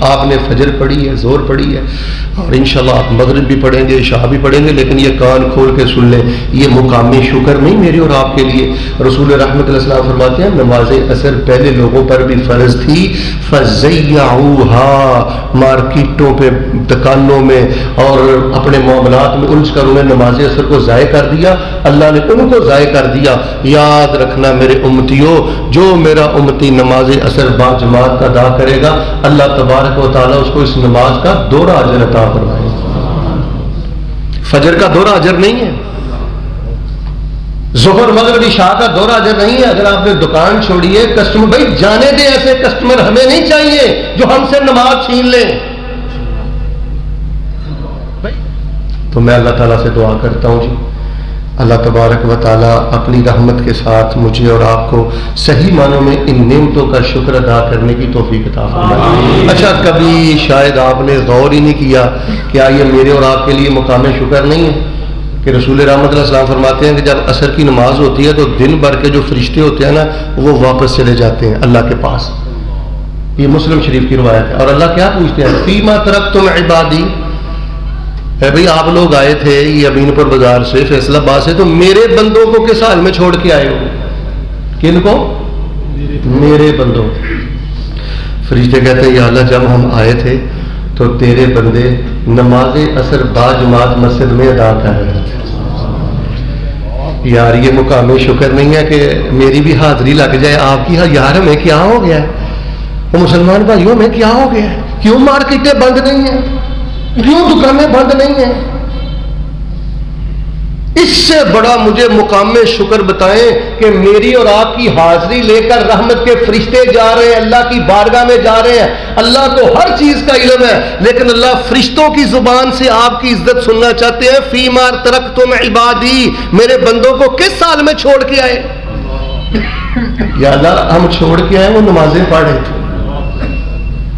آپ نے فجر پڑھی ہے، ظہر پڑھی ہے، اور انشاءاللہ آپ مغرب بھی پڑھیں گے، عشاء بھی پڑھیں گے، لیکن یہ کان کھول کے سن لیں، یہ مقام شکر نہیں میرے اور آپ کے لیے۔ رسول رحمت اللہ السلام فرماتے ہیں نماز عصر پہلے لوگوں پر بھی فرض تھی، فَزَيَّعُوهَا، مارکیٹوں پہ، دکانوں میں اور اپنے معاملات میں الجھ کر انہیں نماز عصر کو ضائع کر دیا، اللہ نے ان کو ضائع کر دیا۔ یاد رکھنا میرے امتیوں، جو میرا امتی نماز عصر با جماعت کا ادا کرے گا، اللہ تبارک و تعالیٰ اس کو اس نماز کا دوہرا اجر عطا فرمائے گا۔ فجر کا دوہرا اجر نہیں ہے، ظہر مغرب عشاء کا دوہرا اجر نہیں ہے۔ اگر آپ نے دکان چھوڑی ہے، کسٹمر بھائی جانے دیں، ایسے کسٹمر ہمیں نہیں چاہیے جو ہم سے نماز چھین لیں۔ تو میں اللہ تعالیٰ سے دعا کرتا ہوں جی، اللہ تبارک و تعالیٰ اپنی رحمت کے ساتھ مجھے اور آپ کو صحیح معنوں میں ان نعمتوں کا شکر ادا کرنے کی توفیق عطا فرمائے۔ اچھا، کبھی شاید آپ نے غور ہی نہیں کیا، کیا یہ میرے اور آپ کے لیے مقام شکر نہیں ہے کہ رسول رحمت اللہ السلام فرماتے ہیں کہ جب عصر کی نماز ہوتی ہے تو دن بھر کے جو فرشتے ہوتے ہیں نا، وہ واپس چلے جاتے ہیں اللہ کے پاس۔ یہ مسلم شریف کی روایت ہے۔ اور اللہ کیا پوچھتے ہیں؟ فیما ترکتم عبادی، اے بھئی آپ لوگ آئے تھے یہ امین پور بازار سے، فیصلہ آباد سے، تو میرے بندوں کو کس حال میں چھوڑ کے آئے ہو؟ کن کو؟ میرے بندوں۔ فرشتے کہتے ہیں یا اللہ جب ہم آئے تھے تو تیرے بندے نماز عصر با جماعت مسجد میں ادا کر رہے تھے۔ یار یہ مقام شکر نہیں ہے کہ میری بھی حاضری لگ جائے آپ کی؟ یار ہمیں کیا ہو گیا ہے؟ وہ مسلمان بھائیوں ہمیں کیا ہو گیا ہے؟ کیوں مارکیٹیں بند نہیں ہیں؟ کیوں دکانیں بند نہیں ہیں؟ اس سے بڑا مجھے مقام شکر بتائیں کہ میری اور آپ کی حاضری لے کر رحمت کے فرشتے جا رہے ہیں، اللہ کی بارگاہ میں جا رہے ہیں۔ اللہ کو ہر چیز کا علم ہے، لیکن اللہ فرشتوں کی زبان سے آپ کی عزت سننا چاہتے ہیں۔ فیما ترکتم عبادی، میرے بندوں کو کس سال میں چھوڑ کے آئے؟ یا اللہ ہم چھوڑ کے آئے وہ نمازیں پڑھ رہے تھے،